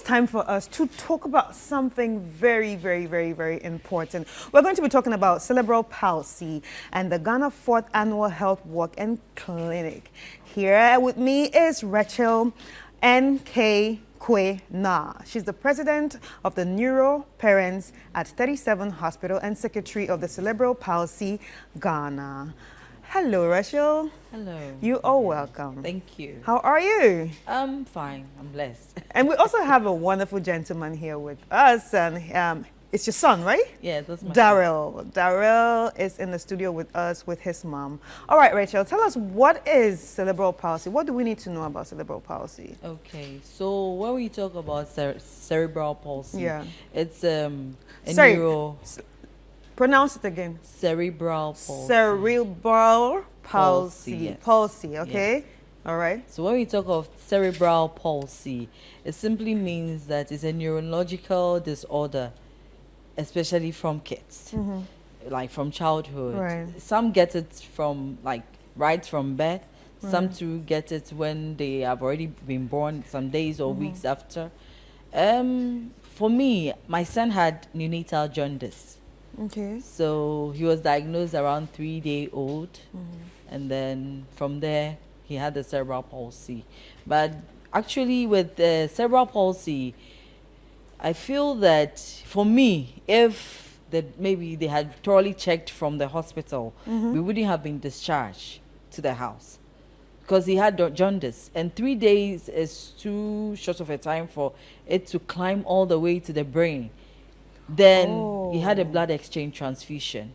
time for us to talk about something very, very, very, very important. We're going to be talking about cerebral palsy and the Ghana 4th Annual Health Walk and Clinic. Here with me is Rachel N.K. Na. She's the president of the Neuro Parents at 37 Hospital and secretary of the Cerebral Palsy Ghana. Hello, Rachel. Hello. You are welcome. Thank you. How are you? I'm fine. I'm blessed. And we also have a wonderful gentleman here with us, and it's your son, right? Yeah, that's my Daryl. Daryl is in the studio with us with his mom. All right, Rachel, tell us, what is cerebral palsy? What do we need to know about cerebral palsy? Okay, so when we talk about cerebral palsy, Yeah. it's Sorry. neuro Pronounce it again. cerebral palsy. Cerebral palsy. Palsy, yes. Palsy, okay? Yes. All right. So when we talk of cerebral palsy, it simply means that it's a neurological disorder, especially from kids, like from childhood. Right. Some get it from right from birth. Some too get it when they have already been born, some days or weeks after. For me, my son had neonatal jaundice. Okay. So he was diagnosed around 3-day-old, and then from there he had the cerebral palsy. But actually, with the cerebral palsy, I feel that for me, if maybe they had thoroughly checked from the hospital, we wouldn't have been discharged to the house, because he had jaundice, and 3 days is too short of a time for it to climb all the way to the brain. Then he had a blood exchange transfusion.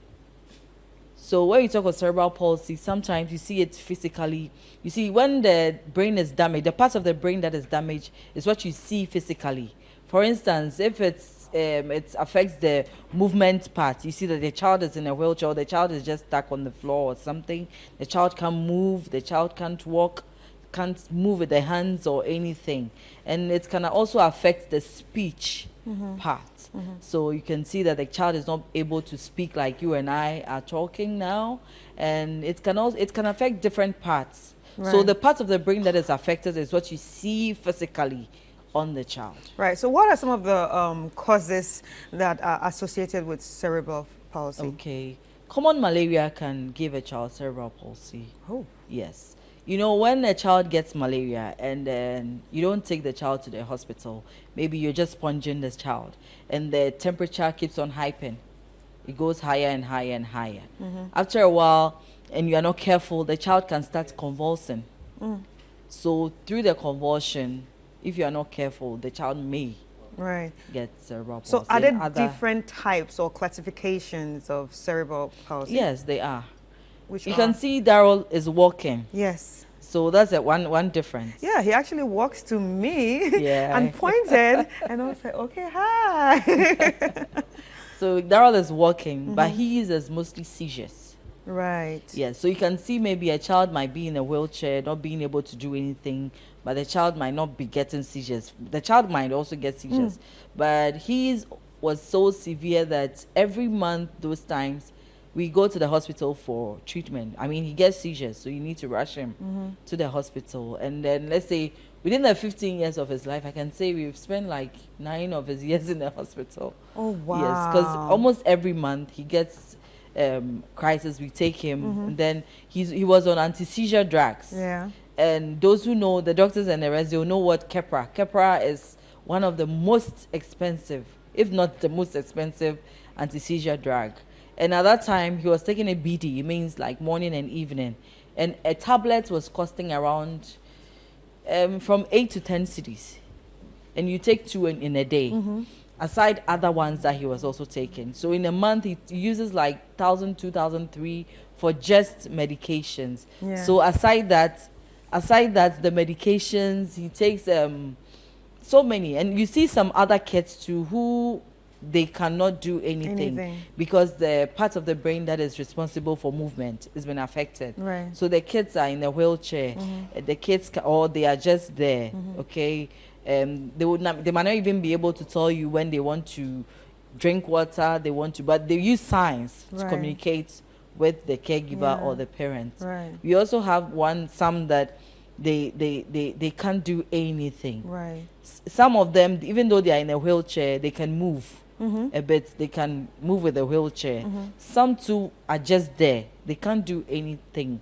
So when you talk of cerebral palsy, sometimes you see it physically. You see, when the brain is damaged, the part of the brain that is damaged is what you see physically. For instance, if it affects the movement part, you see that the child is in a wheelchair, or the child is just stuck on the floor or something. The child can't move, the child can't walk, can't move with the hands or anything. And it can also affect the speech part. So you can see that the child is not able to speak like you and I are talking now, and it can affect different parts. So Right. the part of the brain that is affected is what you see physically on the child. Right. So what are some of the causes that are associated with cerebral palsy? Okay, common malaria can give a child cerebral palsy. Oh. Yes. You know, when a child gets malaria and then you don't take the child to the hospital, maybe you're just sponging this child, and the temperature keeps on hyping. It goes higher and higher and higher. After a while, and you are not careful, the child can start convulsing. So through the convulsion, if you are not careful, the child may Right. get cerebral palsy. So are there and different types or classifications of cerebral palsy? Yes, they are. Which You are? can see Daryl is walking. Yes. So that's one difference. Yeah, he actually walks to me Yeah. and pointed, and I was like, okay, hi. So Daryl is walking, but his is mostly seizures. Right. Yes, so you can see maybe a child might be in a wheelchair, not being able to do anything, but the child might not be getting seizures. The child might also get seizures, but his was so severe that every month, those times, we go to the hospital for treatment. I mean, he gets seizures, so you need to rush him to the hospital. And then, let's say, within the 15 years of his life, I can say we've spent like 9 of his years in the hospital. Oh, wow. Yes, because almost every month he gets crisis. We take him, and then he was on anti-seizure drugs. Yeah. And those who know, the doctors and the rest, they'll know what Keppra is one of the most expensive, if not the most expensive, anti-seizure drug. And at that time, he was taking a BD, it means like morning and evening. And a tablet was costing around from 8 to 10 cedis. And you take 2 in a day, aside other ones that he was also taking. So in a month, he uses like 1,000, 2,000, 3 for just medications. Yeah. So aside that, the medications, he takes so many. And you see some other kids too who they cannot do anything because the part of the brain that is responsible for movement has been affected. Right. So the kids are in a wheelchair. The kids or they are just there. Okay. They might not even be able to tell you when they want to drink water. But they use signs to communicate with the caregiver or the parent. Right. We also have some that they can't do anything. Right. Some of them, even though they are in a wheelchair, they can move a bit. They can move with a wheelchair. Some too are just there. They can't do anything.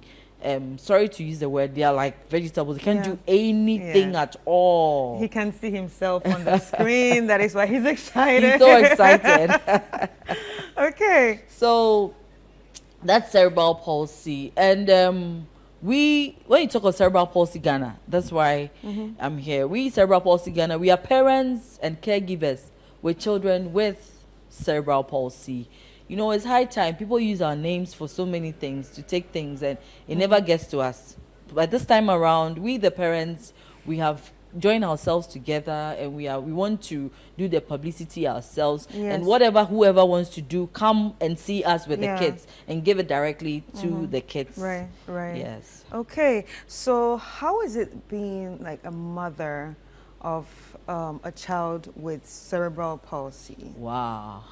Sorry to use the word, they are like vegetables. They can't do anything at all. He can see himself on the screen. That is why he's excited. He's so excited. Okay. So that's cerebral palsy. And when you talk of cerebral palsy Ghana, that's why I'm here. We cerebral palsy Ghana, we are parents and caregivers with children with cerebral palsy. You know, it's high time. People use our names for so many things, to take things, and it never gets to us. But this time around, we the parents, we have joined ourselves together, and we want to do the publicity ourselves. And whoever wants to do, come and see us with the kids and give it directly to the kids. Right, right. Yes. Okay, so how is it being like a mother of a child with cerebral palsy? Wow.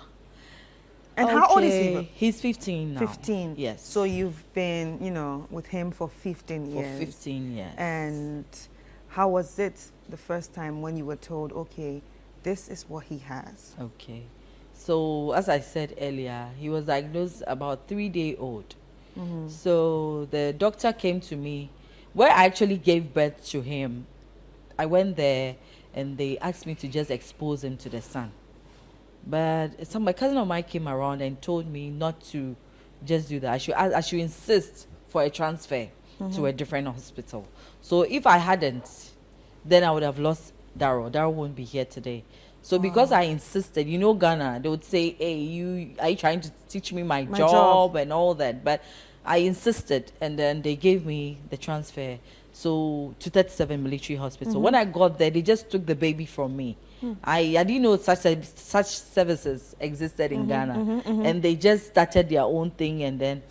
And how old is he? He's 15 now. 15. Yes. So you've been, with him for 15 years. For 15 years. And how was it the first time when you were told, okay, this is what he has? Okay. So as I said earlier, he was diagnosed about 3-day-old. So the doctor came to me where I actually gave birth to him. I went there and they asked me to just expose him to the sun. But my cousin of mine came around and told me not to just do that. I should insist for a transfer to a different hospital. So if I hadn't, then I would have lost Darryl. Darryl won't be here today. So because I insisted, Ghana, they would say, hey, are you trying to teach me my job and all that? But I insisted, and then they gave me the transfer. So to 37 Military Hospital. When I got there, they just took the baby from me. I didn't know such services existed in Ghana, and they just started their own thing, and then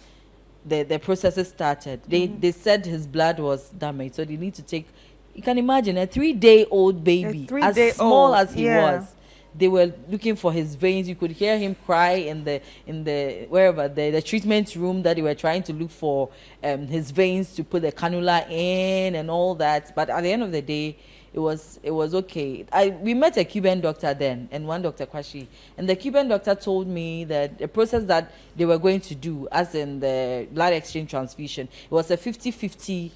the processes started. They said his blood was damaged, so they need to take. You can imagine a 3-day-old baby, as small as he was. They were looking for his veins. You could hear him cry in the wherever the treatment room that they were trying to look for his veins to put the cannula in and all that. But at the end of the day, it was okay. We met a Cuban doctor then, and one Dr. Kwashi, and the Cuban doctor told me that the process that they were going to do, as in the blood exchange transfusion, it was a 50-50.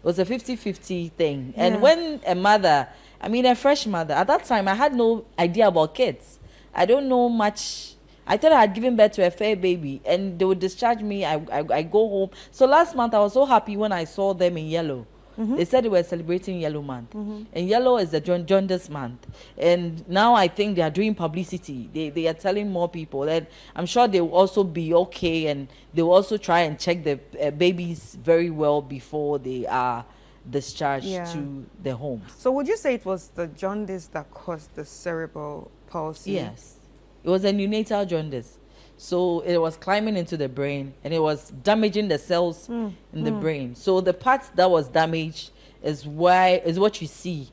It was a 50-50 thing. And when a fresh mother, at that time I had no idea about kids. I don't know much. I thought I had given birth to a fair baby, and they would discharge me. I go home. So last month I was so happy when I saw them in yellow. They said they were celebrating Yellow Month, and yellow is the jaundice month. And now I think they are doing publicity. They are telling more people, and I'm sure they will also be okay, and they will also try and check the babies very well before they are discharged to the homes. So would you say it was the jaundice that caused the cerebral palsy? Yes, it was a neonatal jaundice. So it was climbing into the brain, and it was damaging the cells in the brain. So the part that was damaged is what you see.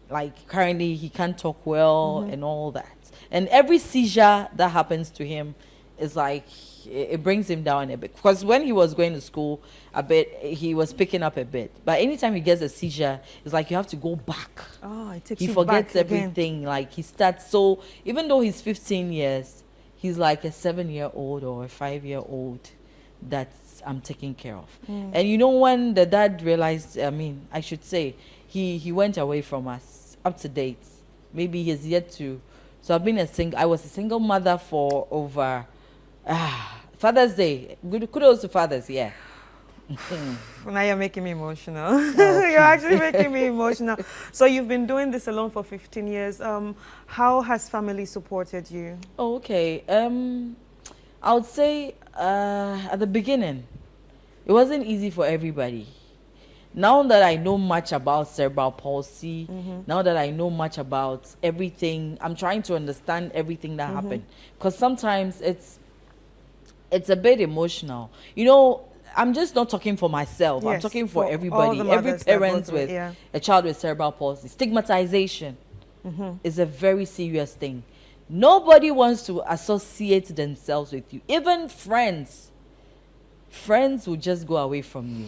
Like currently he can't talk well and all that. And every seizure that happens to him is like, it brings him down a bit. Because when he was going to school a bit, he was picking up a bit. But anytime he gets a seizure, it's like you have to go back. Oh, it takes he you forgets back everything. Again. Like he starts. So even though he's 15 years, he's like a 7-year-old or a 5-year-old that I'm taking care of. And when the dad realized, I should say, he went away from us, up to date. Maybe he's yet to. So I was a single mother for over Father's Day. Kudos to fathers, yeah. Now you're making me emotional. Okay. You're actually making me emotional. So you've been doing this alone for 15 years. How has family supported you? Oh, okay. I would say at the beginning, it wasn't easy for everybody. Now that I know much about cerebral palsy, now that I know much about everything, I'm trying to understand everything that happened. Because sometimes it's a bit emotional. I'm just not talking for myself. Yes, I'm talking for everybody. Every parent with a child with cerebral palsy. Stigmatization is a very serious thing. Nobody wants to associate themselves with you. Even friends will just go away from you.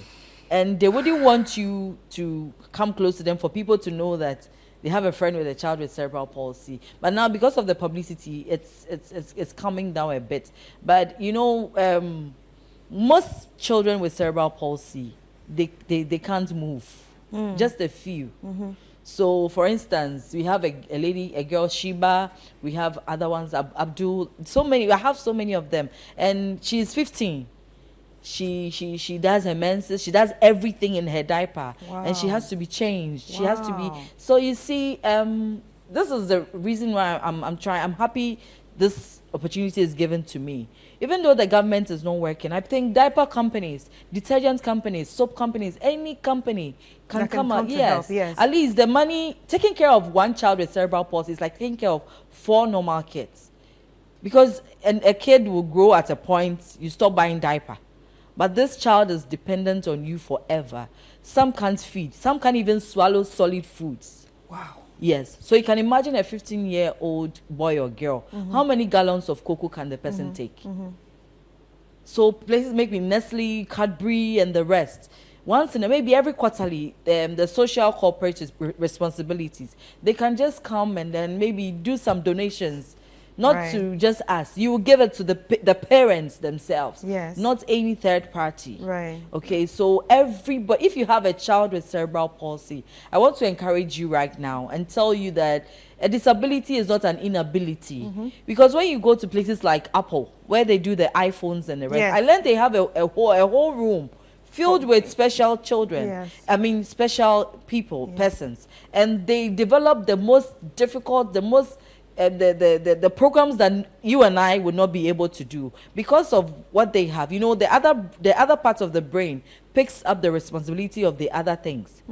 and they wouldn't want you to come close to them for people to know that they have a friend with a child with cerebral palsy. But now, because of the publicity, it's coming down a bit. But you know, most children with cerebral palsy, they can't move. Just a few. So, for instance, we have a girl, Sheba. We have other ones, Abdul. So many. I have so many of them, and she's 15. She does her menses. She does everything in her diaper, and she has to be changed. She has to be. So you see, this is the reason why I'm trying. I'm happy this opportunity is given to me. Even though the government is not working, I think diaper companies, detergent companies, soap companies, any company can come out. Yes, yes. At least the money, taking care of one child with cerebral palsy is like taking care of 4 normal kids. Because a kid will grow at a point, you stop buying diaper. But this child is dependent on you forever. Some can't feed. Some can't even swallow solid foods. Wow. Yes. So you can imagine a 15-year-old boy or girl. How many gallons of cocoa can the person take? So places make me Nestle, Cadbury, and the rest. Once in a, maybe every quarterly, the social corporate responsibilities, they can just come and then maybe do some donations. Not to just us. You will give it to the parents themselves. Yes. Not any third party. Right. Okay, so everybody, if you have a child with cerebral palsy, I want to encourage you right now and tell you that a disability is not an inability. Because when you go to places like Apple, where they do the iPhones and the rest, I learned they have a whole room filled with special children. I mean, special people, persons. And they develop the most difficult, the most the programs that you and I would not be able to do because of what they have. You know, the other parts of the brain picks up the responsibility of the other things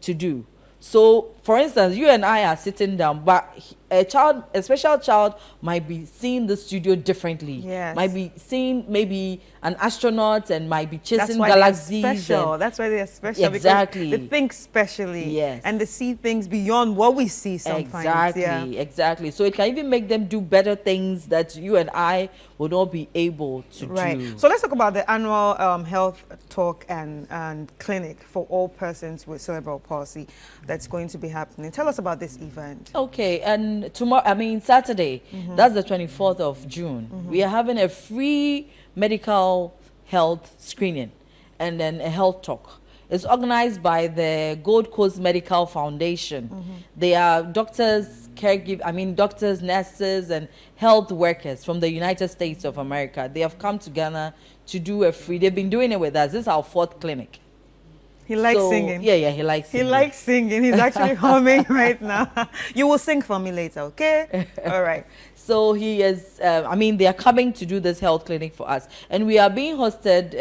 to do. So, for instance, you and I are sitting down, but a special child might be seeing the studio differently. Yes. Might be seeing maybe an astronaut and might be chasing That's galaxies. Special. That's why they're special. Exactly. Because they think specially. Yes. And they see things beyond what we see sometimes. Exactly. So it can even make them do better things that you and I would not be able to do. So let's talk about the annual health talk and clinic for all persons with cerebral palsy that's going to be happening. Tell us about this event. Okay, and tomorrow, I mean Saturday, that's the 24th of June. We are having a free medical health screening and then a health talk. It's organized by the Gold Coast Medical Foundation. They are doctors, doctors, nurses, and health workers from the United States of America. They have come to Ghana to do a free, they've been doing it with us. This is our 4th clinic. He likes singing. Yeah, he likes singing. He likes singing. He's actually humming right now. You will sing for me later, okay? All right. So he is, they are coming to do this health clinic for us. And we are being hosted,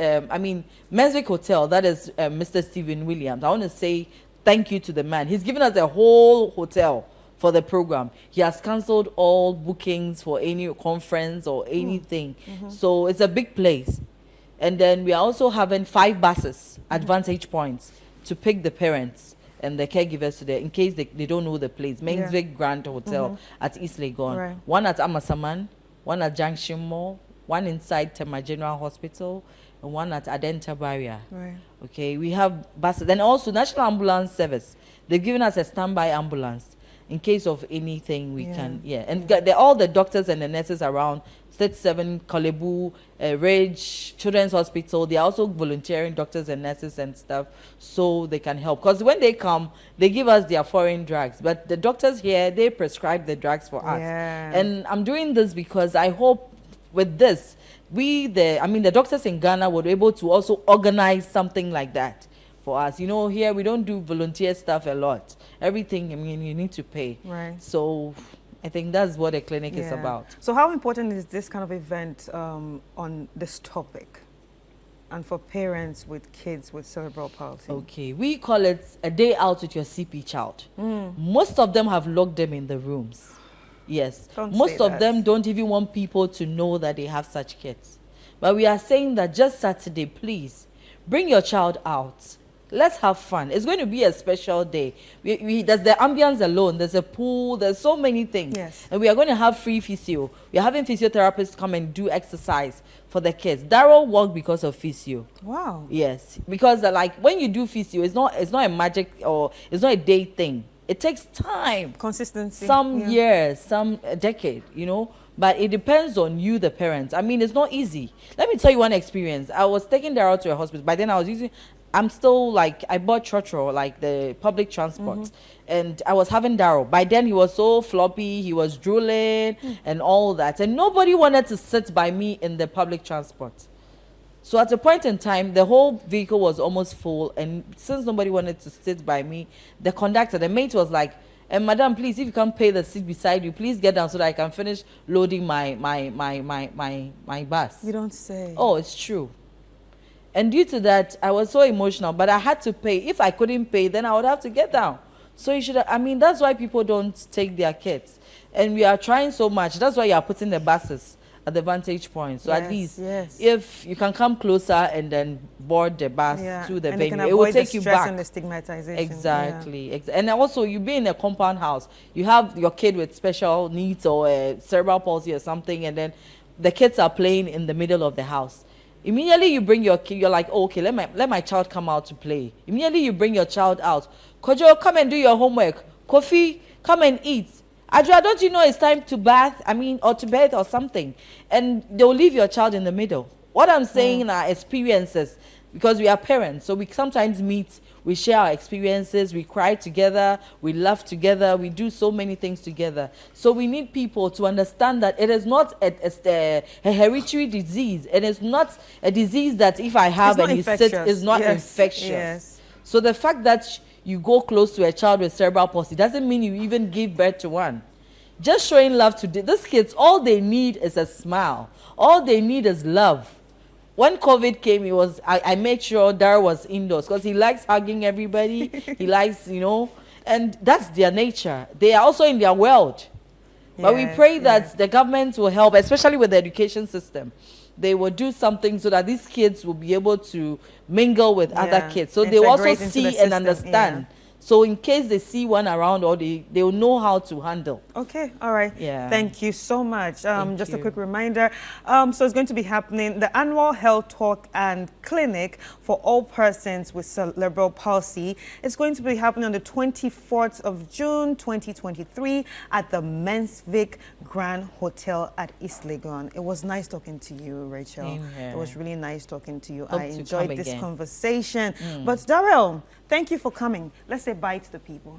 Meswick Hotel, that is Mr. Stephen Williams. I want to say thank you to the man. He's given us a whole hotel for the program. He has cancelled all bookings for any conference or anything. So it's a big place. And then we are also having 5 buses at Vantage Points to pick the parents and the caregivers to there in case they don't know the place. Mainsvik Grand Hotel at East Legon. One at Amasaman, one at Junction Mall, one inside Tema General Hospital, and one at Adenta Barrier. Okay, we have buses. Then also National Ambulance Service. They've given us a standby ambulance in case of anything we can. And all the doctors and the nurses around 37 Kolebu, Ridge, Children's Hospital, they are also volunteering doctors and nurses and stuff so they can help. Because when they come, they give us their foreign drugs. But the doctors here, they prescribe the drugs for us. And I'm doing this because I hope with this, the doctors in Ghana were able to also organize something like that for us. You know, here we don't do volunteer stuff a lot. Everything, you need to pay. So I think that's what a clinic is about. So how important is this kind of event on this topic and for parents with kids with cerebral palsy? Okay, we call it a day out with your CP child. Most of them have locked them in the rooms. Yes, most of them don't even want people to know that they have such kids. But we are saying that just Saturday, please, bring your child out. Let's have fun. It's going to be a special day. There's the ambience alone. There's a pool. There's so many things. Yes. And we are going to have free physio. We are having physiotherapists come and do exercise for the kids. Daryl worked because of physio. Wow. Yes, because like when you do physio, it's not a magic, or it's not a day thing. It takes time. Consistency. Some years, some a decade, you know. But it depends on you, the parents. I mean, it's not easy. Let me tell you one experience. I was taking Daryl to a hospital. By then, I'm still like, I bought Trotro, like the public transport. And I was having Daryl. By then, he was so floppy. He was drooling and all that. And nobody wanted to sit by me in the public transport. So at a point in time, the whole vehicle was almost full. And since nobody wanted to sit by me, the conductor, the mate was like, madam, please, if you can't pay the seat beside you, please get down so that I can finish loading my bus. You don't say. Oh, it's true. And due to that, I was so emotional, but I had to pay. If I couldn't pay, then I would have to get down. So you should, I mean, that's why people don't take their kids. And we are trying so much. That's why you are putting the buses at the vantage point. So at least if you can come closer and then board the bus to the venue, it will take you back. And the stigmatization. Exactly. And also, you be in a compound house, you have your kid with special needs or a cerebral palsy or something, and then the kids are playing in the middle of the house. Immediately you bring your kid, you're like, oh, okay, let my child come out to play. Immediately you bring your child out. Kojo, come and do your homework. Kofi, come and eat. Adra, don't you know it's time to bath? Or to bed or something. And they'll leave your child in the middle. What I'm saying are experiences, because we are parents, so we sometimes meet, we share our experiences, we cry together, we laugh together, we do so many things together. So we need people to understand that it is not a hereditary disease. It is not a disease that if I have and you sit, is not infectious. Yes. So the fact that you go close to a child with cerebral palsy doesn't mean you even give birth to one. Just showing love to these kids, all they need is a smile. All they need is love. When COVID came, I made sure Dar was indoors because he likes hugging everybody. He likes, and that's their nature. They are also in their world. But we pray that the government will help, especially with the education system. They will do something so that these kids will be able to mingle with other kids. So they will also see and understand. So in case they see one around, or they will know how to handle. Okay, all right. Yeah. Thank you so much. Just a quick reminder. So it's going to be happening, the annual health talk and clinic for all persons with cerebral palsy. It's going to be happening on the 24th of June, 2023 at the Mensvik Grand Hotel at East Legon. It was nice talking to you, Rachel. Same here. It was really nice talking to you. Hope I to enjoyed come this again. conversation. But Darrell, thank you for coming. Let's say bye to the people.